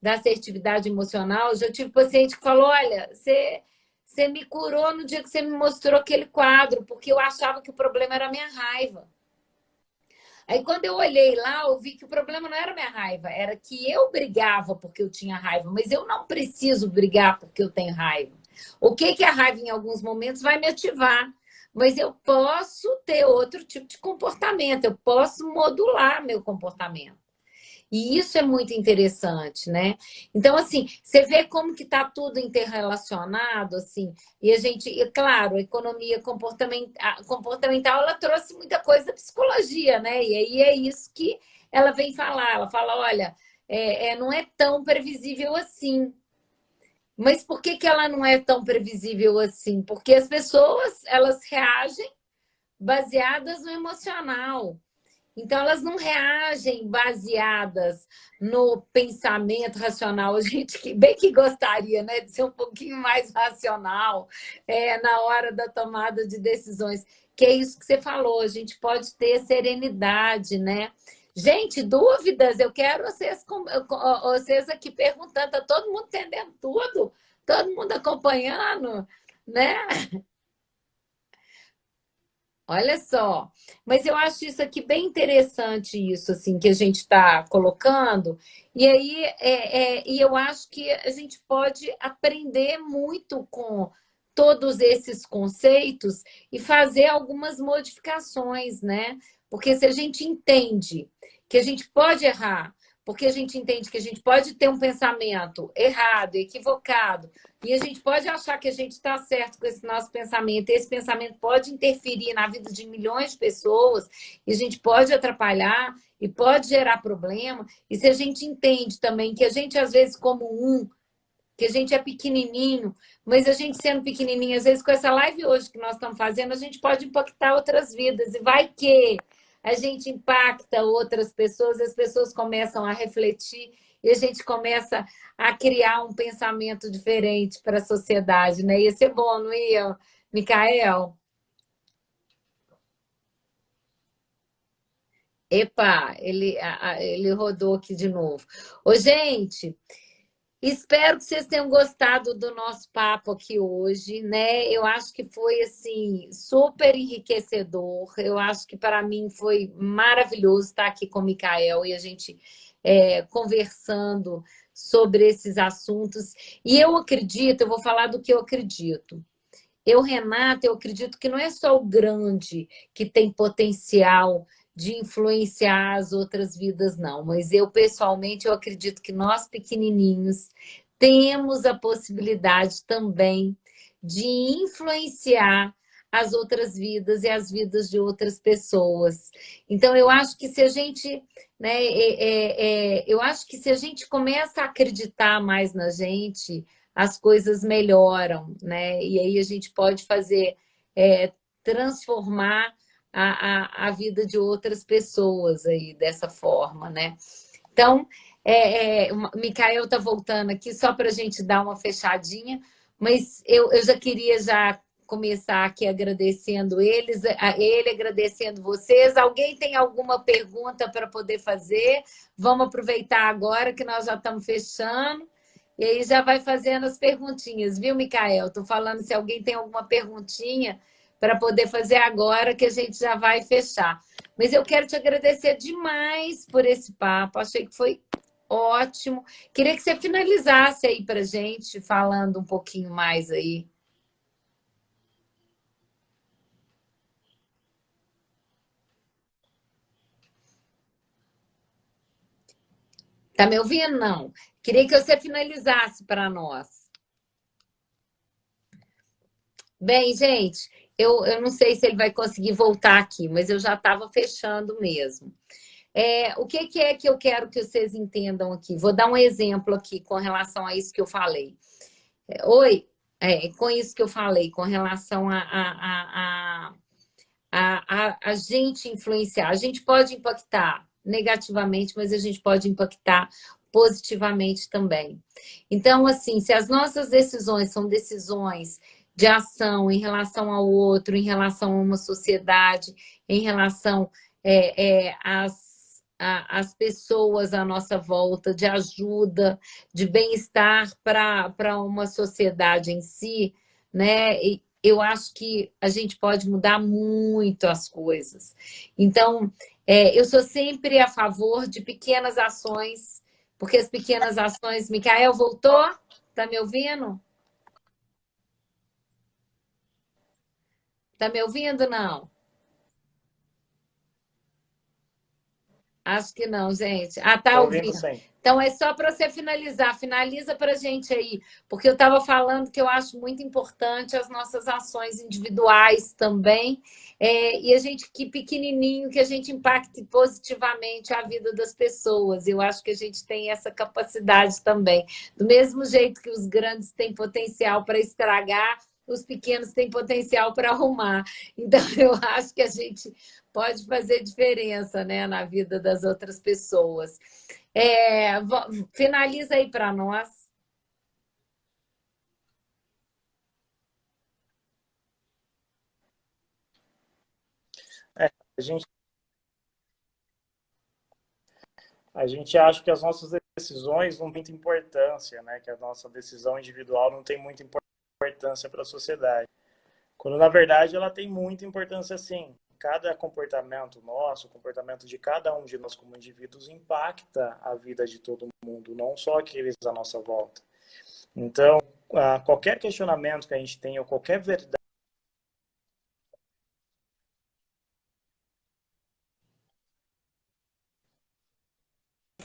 assertividade emocional. Eu já tive paciente que falou, olha, você me curou no dia que você me mostrou aquele quadro, porque eu achava que o problema era a minha raiva. Aí, quando eu olhei lá, eu vi que o problema não era a minha raiva, era que eu brigava porque eu tinha raiva, mas eu não preciso brigar porque eu tenho raiva. O que a raiva, em alguns momentos, vai me ativar? Mas eu posso ter outro tipo de comportamento, eu posso modular meu comportamento. E isso é muito interessante, né? Então, assim, você vê como que está tudo interrelacionado, assim, e a gente, e claro, a economia comportamental, ela trouxe muita coisa da psicologia, né? E aí é isso que ela vem falar. Ela fala, olha, não é tão previsível assim. Mas por que ela não é tão previsível assim? Porque as pessoas, elas reagem baseadas no emocional. Então, elas não reagem baseadas no pensamento racional. A gente bem que gostaria, né, de ser um pouquinho mais racional na hora da tomada de decisões. Que é isso que você falou, a gente pode ter serenidade, né? Gente, dúvidas, eu quero vocês aqui perguntando, tá todo mundo entendendo tudo? Todo mundo acompanhando, né? Olha só, mas eu acho isso aqui bem interessante, isso assim que a gente está colocando, e aí e eu acho que a gente pode aprender muito com todos esses conceitos e fazer algumas modificações, né? Porque se a gente entende que a gente pode errar, porque a gente entende que a gente pode ter um pensamento errado, equivocado, e a gente pode achar que a gente está certo com esse nosso pensamento, e esse pensamento pode interferir na vida de milhões de pessoas, e a gente pode atrapalhar, e pode gerar problema, e se a gente entende também que a gente, às vezes, como que a gente é pequenininho, mas a gente sendo pequenininho, às vezes com essa live hoje que nós estamos fazendo, a gente pode impactar outras vidas. E vai que a gente impacta outras pessoas, as pessoas começam a refletir e a gente começa a criar um pensamento diferente para a sociedade, né? Ia ser bom, não ia, Micael? Epa, ele rodou aqui de novo. Ô, gente, espero que vocês tenham gostado do nosso papo aqui hoje, né? Eu acho que foi assim super enriquecedor. Eu acho que para mim foi maravilhoso estar aqui com o Micael e a gente conversando sobre esses assuntos. E eu acredito, eu vou falar do que eu acredito. Eu, Renata, eu acredito que não é só o grande que tem potencial de influenciar as outras vidas, não. Mas eu, pessoalmente, eu acredito que nós, pequenininhos, temos a possibilidade também de influenciar as outras vidas e as vidas de outras pessoas. Então, eu acho que se a gente, né, eu acho que se a gente começa a acreditar mais na gente, as coisas melhoram, né? E aí a gente pode fazer, transformar a vida de outras pessoas aí dessa forma, né? Então, o Micael está voltando aqui só para a gente dar uma fechadinha, mas eu já queria já começar aqui agradecendo ele agradecendo vocês. Alguém tem alguma pergunta para poder fazer? Vamos aproveitar agora que nós já estamos fechando. E aí já vai fazendo as perguntinhas, viu, Micael? Estou falando se alguém tem alguma perguntinha para poder fazer agora, que a gente já vai fechar. Mas eu quero te agradecer demais por esse papo. Achei que foi ótimo. Queria que você finalizasse aí para a gente, falando um pouquinho mais aí. Tá me ouvindo? Não. Queria que você finalizasse para nós. Bem, gente, eu não sei se ele vai conseguir voltar aqui, mas eu já estava fechando mesmo. O que é que eu quero que vocês entendam aqui? Vou dar um exemplo aqui com relação a isso que eu falei. Oi, com isso que eu falei, com relação a gente influenciar. A gente pode impactar negativamente, mas a gente pode impactar positivamente também. Então, assim, se as nossas decisões são decisões de ação em relação ao outro, em relação a uma sociedade, em relação às pessoas à nossa volta, de ajuda, de bem-estar para uma sociedade em si, né? Eu acho que a gente pode mudar muito as coisas. Então, eu sou sempre a favor de pequenas ações, porque as pequenas ações. Micael, voltou? Tá me ouvindo? Tá me ouvindo? Não. Acho que não, gente. Ah, tá Estou ouvindo ouvindo. sim. Então é só para você finalizar. Finaliza para a gente aí, porque eu estava falando que eu acho muito importante as nossas ações individuais também, e a gente que pequenininho, que a gente impacte positivamente a vida das pessoas. Eu acho que a gente tem essa capacidade também. Do mesmo jeito que os grandes têm potencial para estragar, os pequenos têm potencial para arrumar. Então, eu acho que a gente pode fazer diferença, né, na vida das outras pessoas. Finaliza aí para nós. É, a gente, a gente acha que as nossas decisões não têm muita importância, né? Que a nossa decisão individual não tem muita importância para a sociedade. Quando, na verdade, ela tem muita importância, sim. Cada comportamento nosso, o comportamento de cada um de nós como indivíduos impacta a vida de todo mundo, não só aqueles à nossa volta. Então, qualquer questionamento que a gente tenha, ou qualquer verdade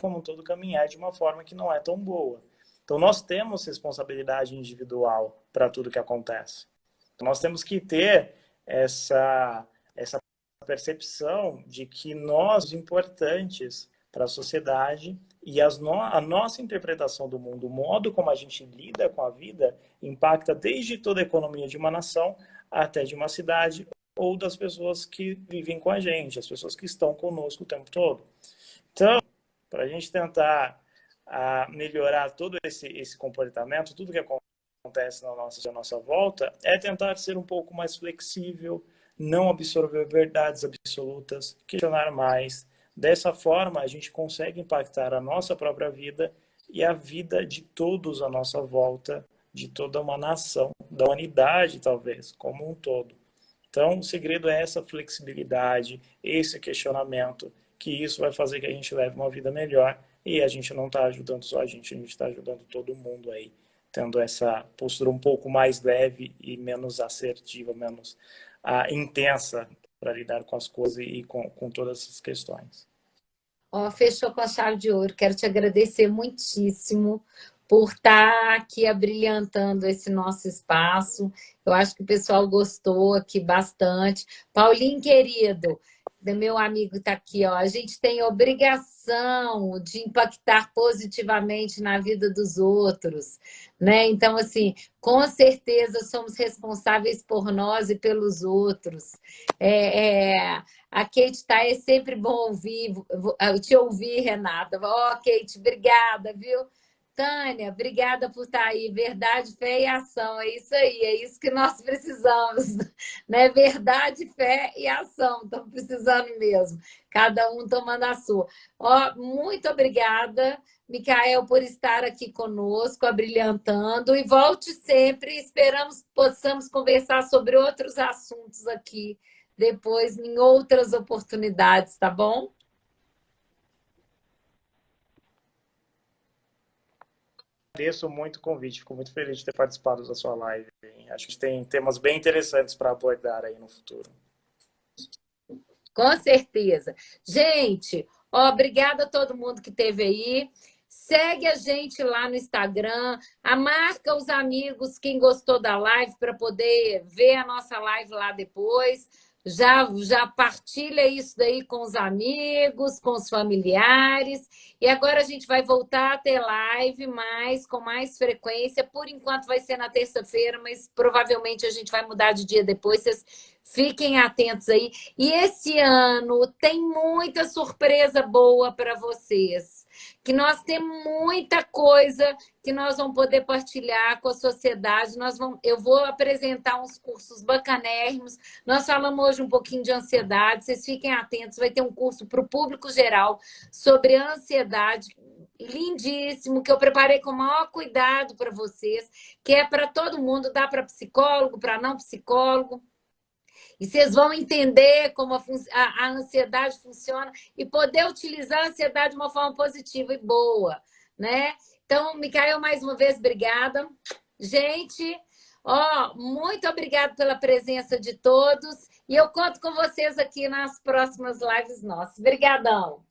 como um todo caminhar de uma forma que não é tão boa. Então, nós temos responsabilidade individual para tudo que acontece. Então, nós temos que ter essa percepção de que nós, importantes para a sociedade, e a nossa interpretação do mundo, o modo como a gente lida com a vida, impacta desde toda a economia de uma nação até de uma cidade ou das pessoas que vivem com a gente, as pessoas que estão conosco o tempo todo. Então, para a gente tentar melhorar todo esse comportamento, tudo que acontece na nossa volta, é tentar ser um pouco mais flexível, não absorver verdades absolutas, questionar mais. Dessa forma, a gente consegue impactar a nossa própria vida e a vida de todos à nossa volta, de toda uma nação, da humanidade, talvez, como um todo. Então, o segredo é essa flexibilidade, esse questionamento, que isso vai fazer que a gente leve uma vida melhor e a gente não está ajudando só a gente está ajudando todo mundo aí, tendo essa postura um pouco mais leve e menos assertiva, menos intensa para lidar com as coisas e com todas essas questões. Ó, fechou com a chave de ouro. Quero te agradecer muitíssimo por estar aqui abrilhantando esse nosso espaço. Eu acho que o pessoal gostou aqui bastante. Paulinho, querido, meu amigo está aqui, ó. A gente tem obrigação de impactar positivamente na vida dos outros, né? Então, assim, com certeza somos responsáveis por nós e pelos outros. A Kate tá, é sempre bom ouvir, te ouvir, Renata. Ó, Kate, obrigada, viu? Tânia, obrigada por estar aí. Verdade, fé e ação. É isso aí, é isso que nós precisamos. Né? Verdade, fé e ação. Estamos precisando mesmo. Cada um tomando a sua. Ó, muito obrigada, Micael, por estar aqui conosco, abrilhantando. E volte sempre. Esperamos que possamos conversar sobre outros assuntos aqui depois, em outras oportunidades, tá bom? Agradeço muito o convite, fico muito feliz de ter participado da sua live. Acho que tem temas bem interessantes para abordar aí no futuro. Com certeza. Gente, ó, obrigada a todo mundo que esteve aí. Segue a gente lá no Instagram, marca os amigos, quem gostou da live, para poder ver a nossa live lá depois. Já partilha isso daí com os amigos, com os familiares. E agora a gente vai voltar a ter live com mais frequência. Por enquanto vai ser na terça-feira, mas provavelmente a gente vai mudar de dia depois. Vocês fiquem atentos aí. E esse ano tem muita surpresa boa para vocês. Que nós temos muita coisa que nós vamos poder partilhar com a sociedade. Eu vou apresentar uns cursos bacanérrimos. Nós falamos hoje um pouquinho de ansiedade. Vocês fiquem atentos. Vai ter um curso para o público geral sobre ansiedade. Lindíssimo, que eu preparei com o maior cuidado para vocês, que é para todo mundo, dá para psicólogo, para não psicólogo. E vocês vão entender como a ansiedade funciona e poder utilizar a ansiedade de uma forma positiva e boa, né? Então, Micael, mais uma vez, obrigada. Gente, ó, muito obrigada pela presença de todos e eu conto com vocês aqui nas próximas lives nossas. Obrigadão!